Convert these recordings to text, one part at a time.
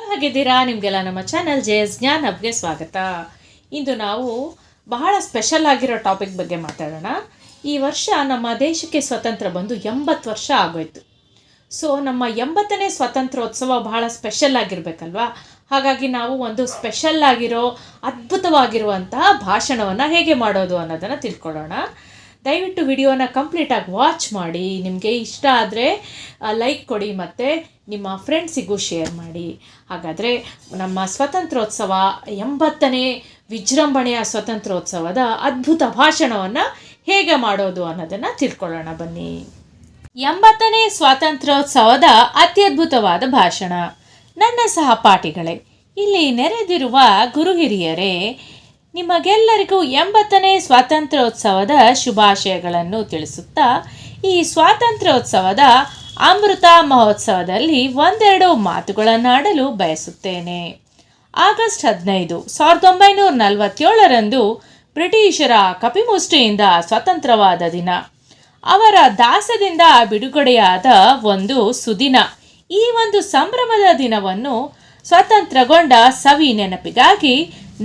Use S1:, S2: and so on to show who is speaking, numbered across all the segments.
S1: ಹೇಗಿದ್ದೀರಾ? ನಿಮಗೆಲ್ಲ ನಮ್ಮ ಚಾನಲ್ ಜೆಎಸ್ ಜ್ಞಾನ್ ಹಬ್ಗೆ ಸ್ವಾಗತ. ಇಂದು ನಾವು ಬಹಳ ಸ್ಪೆಷಲ್ ಆಗಿರೋ ಟಾಪಿಕ್ ಬಗ್ಗೆ ಮಾತಾಡೋಣ. ಈ ವರ್ಷ ನಮ್ಮ ದೇಶಕ್ಕೆ ಸ್ವತಂತ್ರ ಬಂದು 80 ವರ್ಷ ಆಗೋಯ್ತು. ಸೊ ನಮ್ಮ 80ನೇ ಸ್ವಾತಂತ್ರ್ಯೋತ್ಸವ ಬಹಳ ಸ್ಪೆಷಲ್ ಆಗಿರಬೇಕಲ್ವಾ? ಹಾಗಾಗಿ ನಾವು ಒಂದು ಸ್ಪೆಷಲ್ ಆಗಿರೋ ಅದ್ಭುತವಾಗಿರುವಂತಹ ಭಾಷಣವನ್ನು ಹೇಗೆ ಮಾಡೋದು ಅನ್ನೋದನ್ನು ತಿಳ್ಕೊಳ್ಳೋಣ. ದಯವಿಟ್ಟು ವಿಡಿಯೋನ ಕಂಪ್ಲೀಟಾಗಿ ವಾಚ್ ಮಾಡಿ. ನಿಮಗೆ ಇಷ್ಟ ಆದರೆ ಲೈಕ್ ಕೊಡಿ ಮತ್ತು ನಿಮ್ಮ ಫ್ರೆಂಡ್ಸಿಗೂ ಶೇರ್ ಮಾಡಿ. ಹಾಗಾದರೆ ನಮ್ಮ ಸ್ವಾತಂತ್ರ್ಯೋತ್ಸವ 80ನೇ ವಿಜೃಂಭಣೆಯ ಸ್ವಾತಂತ್ರ್ಯೋತ್ಸವದ ಅದ್ಭುತ ಭಾಷಣವನ್ನು ಹೇಗೆ ಮಾಡೋದು ಅನ್ನೋದನ್ನು ತಿಳ್ಕೊಳ್ಳೋಣ ಬನ್ನಿ. 80ನೇ ಸ್ವಾತಂತ್ರ್ಯೋತ್ಸವದ ಅತ್ಯದ್ಭುತವಾದ ಭಾಷಣ. ನನ್ನ ಸಹಪಾಠಿಗಳೇ, ಇಲ್ಲಿ ನೆರೆದಿರುವ ಗುರು ಹಿರಿಯರೇ, ನಿಮಗೆಲ್ಲರಿಗೂ 80ನೇ ಸ್ವಾತಂತ್ರ್ಯೋತ್ಸವದ ಶುಭಾಶಯಗಳನ್ನು ತಿಳಿಸುತ್ತಾ ಈ ಸ್ವಾತಂತ್ರ್ಯೋತ್ಸವದ ಅಮೃತ ಮಹೋತ್ಸವದಲ್ಲಿ ಒಂದೆರಡು ಮಾತುಗಳನ್ನಾಡಲು ಬಯಸುತ್ತೇನೆ. ಆಗಸ್ಟ್ 15, 1947ರಂದು ಬ್ರಿಟಿಷರ ಕಪಿಮುಷ್ಟಿಯಿಂದ ಸ್ವತಂತ್ರವಾದ ದಿನ. ಅವರ ದಾಸದಿಂದ ಬಿಡುಗಡೆಯಾದ ಒಂದು ಸುದಿನ. ಈ ಒಂದು ಸಂಭ್ರಮದ ದಿನವನ್ನು ಸ್ವತಂತ್ರಗೊಂಡ ಸವಿ ನೆನಪಿಗಾಗಿ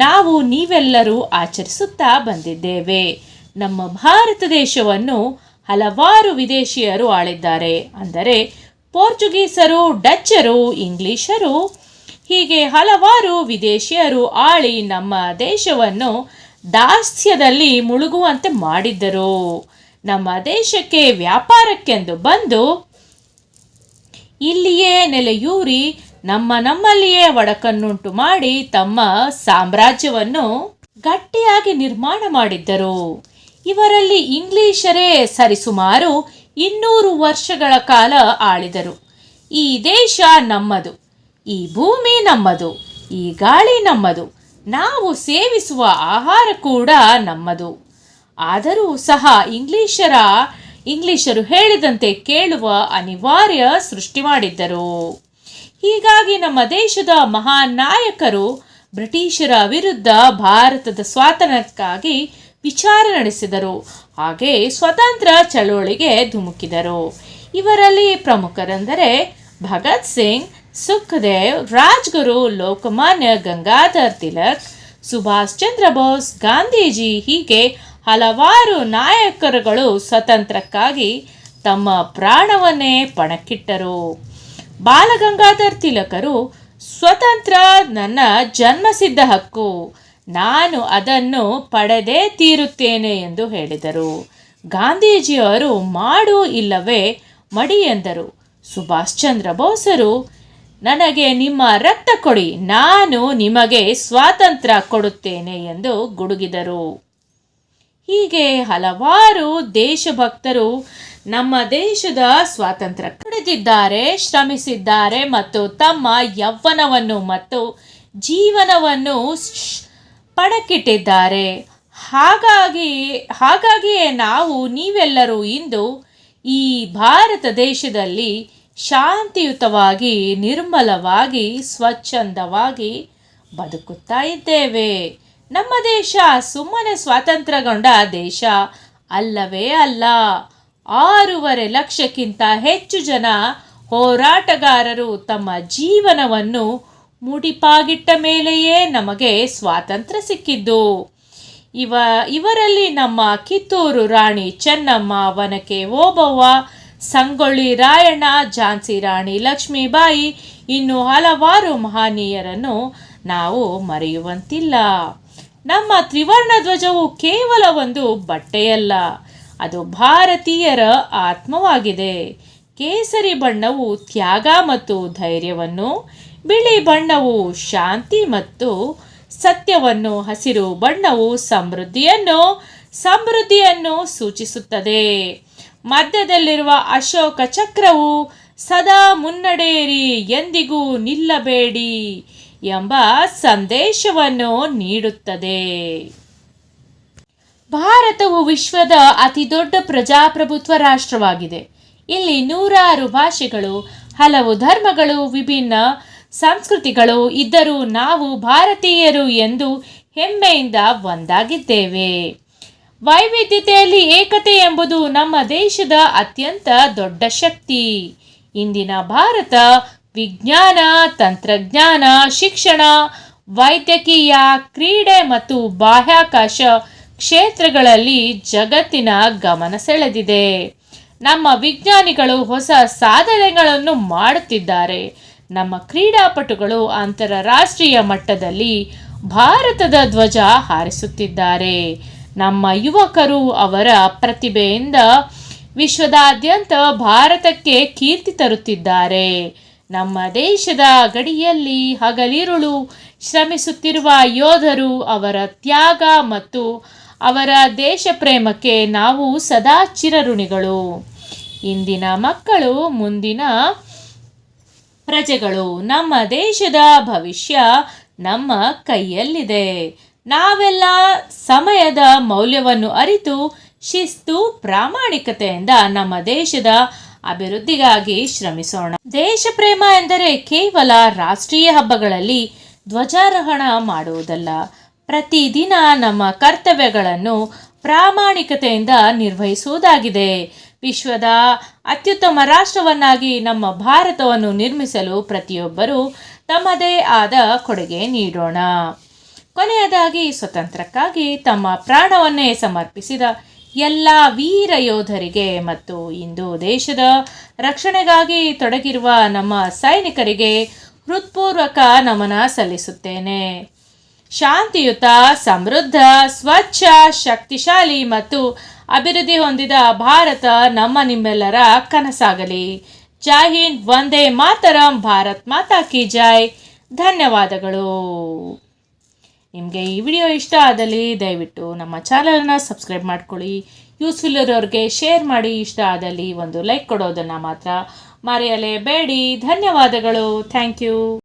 S1: ನಾವು ನೀವೆಲ್ಲರೂ ಆಚರಿಸುತ್ತಾ ಬಂದಿದ್ದೇವೆ. ನಮ್ಮ ಭಾರತ ದೇಶವನ್ನು ಹಲವಾರು ವಿದೇಶಿಯರು ಆಳಿದ್ದಾರೆ. ಅಂದರೆ ಪೋರ್ಚುಗೀಸರು, ಡಚ್ಚರು, ಇಂಗ್ಲಿಷರು, ಹೀಗೆ ಹಲವಾರು ವಿದೇಶಿಯರು ಆಳಿ ನಮ್ಮ ದೇಶವನ್ನು ದಾಸ್ಯದಲ್ಲಿ ಮುಳುಗುವಂತೆ ಮಾಡಿದ್ದರು. ನಮ್ಮ ದೇಶಕ್ಕೆ ವ್ಯಾಪಾರಕ್ಕೆಂದು ಬಂದು ಇಲ್ಲಿಯೇ ನೆಲೆಯೂರಿ ನಮ್ಮಲ್ಲಿಯೇ ಒಡಕನ್ನುಂಟು ಮಾಡಿ ತಮ್ಮ ಸಾಮ್ರಾಜ್ಯವನ್ನು ಗಟ್ಟಿಯಾಗಿ ನಿರ್ಮಾಣ ಮಾಡಿದ್ದರು. ಇವರಲ್ಲಿ ಇಂಗ್ಲಿಷರೇ ಸರಿಸುಮಾರು 200 ವರ್ಷಗಳ ಕಾಲ ಆಳಿದರು. ಈ ದೇಶ ನಮ್ಮದು, ಈ ಭೂಮಿ ನಮ್ಮದು, ಈ ಗಾಳಿ ನಮ್ಮದು, ನಾವು ಸೇವಿಸುವ ಆಹಾರ ಕೂಡ ನಮ್ಮದು. ಆದರೂ ಸಹ ಇಂಗ್ಲಿಷರು ಹೇಳಿದಂತೆ ಕೇಳುವ ಅನಿವಾರ್ಯ ಸೃಷ್ಟಿ ಮಾಡಿದ್ದರು. ಹೀಗಾಗಿ ನಮ್ಮ ದೇಶದ ಮಹಾನ್ ನಾಯಕರು ಬ್ರಿಟಿಷರ ವಿರುದ್ಧ ಭಾರತದ ಸ್ವಾತಂತ್ರ್ಯಕ್ಕಾಗಿ ವಿಚಾರ ನಡೆಸಿದರು. ಹಾಗೆ ಸ್ವತಂತ್ರ ಚಳವಳಿಗೆ ಧುಮುಕಿದರು. ಇವರಲ್ಲಿ ಪ್ರಮುಖರೆಂದರೆ ಭಗತ್ ಸಿಂಗ್, ಸುಖದೇವ್, ರಾಜ್ಗುರು, ಲೋಕಮಾನ್ಯ ಗಂಗಾಧರ್ ತಿಲಕ್, ಸುಭಾಷ್ ಚಂದ್ರ ಬೋಸ್, ಗಾಂಧೀಜಿ, ಹೀಗೆ ಹಲವಾರು ನಾಯಕರುಗಳು ಸ್ವತಂತ್ರಕ್ಕಾಗಿ ತಮ್ಮ ಪ್ರಾಣವನ್ನೇ ಪಣಕ್ಕಿಟ್ಟರು. ಬಾಲಗಂಗಾಧರ್ ತಿಲಕರು, ಸ್ವತಂತ್ರ ನನ್ನ ಜನ್ಮಸಿದ್ಧ ಹಕ್ಕು, ನಾನು ಅದನ್ನು ಪಡೆದೇ ತೀರುತ್ತೇನೆ ಎಂದು ಹೇಳಿದರು. ಗಾಂಧೀಜಿಯವರು ಮಾಡು ಇಲ್ಲವೇ ಮಡಿ ಎಂದರು. ಸುಭಾಷ್ ಚಂದ್ರ ಬೋಸರು, ನನಗೆ ನಿಮ್ಮ ರಕ್ತ ಕೊಡಿ, ನಾನು ನಿಮಗೆ ಸ್ವಾತಂತ್ರ್ಯ ಕೊಡುತ್ತೇನೆ ಎಂದು ಗುಡುಗಿದರು. ಹೀಗೆ ಹಲವಾರು ದೇಶಭಕ್ತರು ನಮ್ಮ ದೇಶದ ಸ್ವಾತಂತ್ರ್ಯ ಪಡೆದಿದ್ದಾರೆ, ಶ್ರಮಿಸಿದ್ದಾರೆ ಮತ್ತು ತಮ್ಮ ಯೌವನವನ್ನು ಮತ್ತು ಜೀವನವನ್ನು ಪಣಕ್ಕಿಟ್ಟಿದ್ದಾರೆ. ಹಾಗಾಗಿಯೇ ನಾವು ನೀವೆಲ್ಲರೂ ಇಂದು ಈ ಭಾರತ ದೇಶದಲ್ಲಿ ಶಾಂತಿಯುತವಾಗಿ, ನಿರ್ಮಲವಾಗಿ, ಸ್ವಚ್ಛಂದವಾಗಿ ಬದುಕುತ್ತಾ ಇದ್ದೇವೆ. ನಮ್ಮ ದೇಶ ಸುಮ್ಮನೆ ಸ್ವಾತಂತ್ರ್ಯಗೊಂಡ ದೇಶ ಅಲ್ಲವೇ ಅಲ್ಲ. 6.5 ಲಕ್ಷಕ್ಕಿಂತ ಹೆಚ್ಚು ಜನ ಹೋರಾಟಗಾರರು ತಮ್ಮ ಜೀವನವನ್ನು ಮುಡಿಪಾಗಿಟ್ಟ ಮೇಲೆಯೇ ನಮಗೆ ಸ್ವಾತಂತ್ರ್ಯ ಸಿಕ್ಕಿದ್ದು. ಇವರಲ್ಲಿ ನಮ್ಮ ಕಿತ್ತೂರು ರಾಣಿ ಚೆನ್ನಮ್ಮ, ವನಕೆ ಓಬವ್ವ, ಸಂಗೊಳ್ಳಿ ರಾಯಣ್ಣ, ಝಾನ್ಸಿ ರಾಣಿ ಲಕ್ಷ್ಮೀಬಾಯಿ, ಇನ್ನು ಹಲವಾರು ಮಹನೀಯರನ್ನು ನಾವು ಮರೆಯುವಂತಿಲ್ಲ. ನಮ್ಮ ತ್ರಿವರ್ಣ ಧ್ವಜವು ಕೇವಲ ಒಂದು ಬಟ್ಟೆಯಲ್ಲ, ಅದು ಭಾರತೀಯರ ಆತ್ಮವಾಗಿದೆ. ಕೇಸರಿ ಬಣ್ಣವು ತ್ಯಾಗ ಮತ್ತು ಧೈರ್ಯವನ್ನು, ಬಿಳಿ ಬಣ್ಣವು ಶಾಂತಿ ಮತ್ತು ಸತ್ಯವನ್ನು, ಹಸಿರು ಬಣ್ಣವು ಸಮೃದ್ಧಿಯನ್ನು ಸೂಚಿಸುತ್ತದೆ. ಮಧ್ಯದಲ್ಲಿರುವ ಅಶೋಕ ಚಕ್ರವು ಸದಾ ಮುನ್ನಡೆಯಿರಿ, ಎಂದಿಗೂ ನಿಲ್ಲಬೇಡಿ ಎಂಬ ಸಂದೇಶವನ್ನು ನೀಡುತ್ತದೆ. ಭಾರತವು ವಿಶ್ವದ ಅತಿದೊಡ್ಡ ಪ್ರಜಾಪ್ರಭುತ್ವ ರಾಷ್ಟ್ರವಾಗಿದೆ. ಇಲ್ಲಿ 100 ಭಾಷೆಗಳು, ಹಲವು ಧರ್ಮಗಳು, ವಿಭಿನ್ನ ಸಂಸ್ಕೃತಿಗಳು ಇದ್ದರೂ ನಾವು ಭಾರತೀಯರು ಎಂದು ಹೆಮ್ಮೆಯಿಂದ ಒಂದಾಗಿದ್ದೇವೆ. ವೈವಿಧ್ಯತೆಯಲ್ಲಿ ಏಕತೆ ಎಂಬುದು ನಮ್ಮ ದೇಶದ ಅತ್ಯಂತ ದೊಡ್ಡ ಶಕ್ತಿ. ಇಂದಿನ ಭಾರತ ವಿಜ್ಞಾನ, ತಂತ್ರಜ್ಞಾನ, ಶಿಕ್ಷಣ, ವೈದ್ಯಕೀಯ, ಕ್ರೀಡೆ ಮತ್ತು ಬಾಹ್ಯಾಕಾಶ ಕ್ಷೇತ್ರಗಳಲ್ಲಿ ಜಗತ್ತಿನ ಗಮನ ಸೆಳೆದಿದೆ. ನಮ್ಮ ವಿಜ್ಞಾನಿಗಳು ಹೊಸ ಸಾಧನೆಗಳನ್ನು ಮಾಡುತ್ತಿದ್ದಾರೆ. ನಮ್ಮ ಕ್ರೀಡಾಪಟುಗಳು ಅಂತಾರಾಷ್ಟ್ರೀಯ ಮಟ್ಟದಲ್ಲಿ ಭಾರತದ ಧ್ವಜ ಹಾರಿಸುತ್ತಿದ್ದಾರೆ. ನಮ್ಮ ಯುವಕರು ಅವರ ಪ್ರತಿಭೆಯಿಂದ ವಿಶ್ವದಾದ್ಯಂತ ಭಾರತಕ್ಕೆ ಕೀರ್ತಿ ತರುತ್ತಿದ್ದಾರೆ. ನಮ್ಮ ದೇಶದ ಗಡಿಯಲ್ಲಿ ಹಗಲಿರುಳು ಶ್ರಮಿಸುತ್ತಿರುವ ಯೋಧರು, ಅವರ ತ್ಯಾಗ ಮತ್ತು ಅವರ ದೇಶ ಪ್ರೇಮಕ್ಕೆ ನಾವು ಸದಾ ಚಿರಋಣಿಗಳು. ಇಂದಿನ ಮಕ್ಕಳು ಮುಂದಿನ ಪ್ರಜೆಗಳು. ನಮ್ಮ ದೇಶದ ಭವಿಷ್ಯ ನಮ್ಮ ಕೈಯಲ್ಲಿದೆ. ನಾವೆಲ್ಲ ಸಮಯದ ಮೌಲ್ಯವನ್ನು ಅರಿತು ಶಿಸ್ತು, ಪ್ರಾಮಾಣಿಕತೆಯಿಂದ ನಮ್ಮ ದೇಶದ ಅಭಿವೃದ್ಧಿಗಾಗಿ ಶ್ರಮಿಸೋಣ. ದೇಶ ಪ್ರೇಮ ಎಂದರೆ ಕೇವಲ ರಾಷ್ಟ್ರೀಯ ಹಬ್ಬಗಳಲ್ಲಿ ಧ್ವಜಾರೋಹಣ ಮಾಡುವುದಲ್ಲ. ಪ್ರತಿದಿನ ನಮ್ಮ ಕರ್ತವ್ಯಗಳನ್ನು ಪ್ರಾಮಾಣಿಕತೆಯಿಂದ ನಿರ್ವಹಿಸುವುದಾಗಿದೆ. ವಿಶ್ವದ ಅತ್ಯುತ್ತಮ ರಾಷ್ಟ್ರವನ್ನಾಗಿ ನಮ್ಮ ಭಾರತವನ್ನು ನಿರ್ಮಿಸಲು ಪ್ರತಿಯೊಬ್ಬರೂ ತಮ್ಮದೇ ಆದ ಕೊಡುಗೆ ನೀಡೋಣ. ಕೊನೆಯದಾಗಿ, ಸ್ವತಂತ್ರಕ್ಕಾಗಿ ತಮ್ಮ ಪ್ರಾಣವನ್ನೇ ಸಮರ್ಪಿಸಿದ ಎಲ್ಲ ವೀರ ಯೋಧರಿಗೆ ಮತ್ತು ಇಂದು ದೇಶದ ರಕ್ಷಣೆಗಾಗಿ ತೊಡಗಿರುವ ನಮ್ಮ ಸೈನಿಕರಿಗೆ ಹೃತ್ಪೂರ್ವಕ ನಮನ ಸಲ್ಲಿಸುತ್ತೇನೆ. ಶಾಂತಿಯುತ, ಸಮೃದ್ಧ, ಸ್ವಚ್ಛ, ಶಕ್ತಿಶಾಲಿ ಮತ್ತು ಅಭಿವೃದ್ಧಿ ಹೊಂದಿದ ಭಾರತ ನಮ್ಮ ನಿಮ್ಮೆಲ್ಲರ ಕನಸಾಗಲಿ. ಜೈ ಹಿಂದ್, ವಂದೇ ಮಾತರಂ, ಭಾರತ್ ಮಾತಾ ಕಿ ಜೈ. ಧನ್ಯವಾದಗಳು. ನಿಮಗೆ ಈ ವಿಡಿಯೋ ಇಷ್ಟ ಆದಲ್ಲಿ ದಯವಿಟ್ಟು ನಮ್ಮ ಚಾನಲನ್ನು ಸಬ್ಸ್ಕ್ರೈಬ್ ಮಾಡ್ಕೊಳ್ಳಿ. ಯೂಸ್ಫುಲ್ ಇರೋರಿಗೆ ಶೇರ್ ಮಾಡಿ. ಇಷ್ಟ ಆದಲ್ಲಿ ಒಂದು ಲೈಕ್ ಕೊಡೋದನ್ನು ಮಾತ್ರ ಮರೆಯಲೇಬೇಡಿ. ಧನ್ಯವಾದಗಳು. Thank you.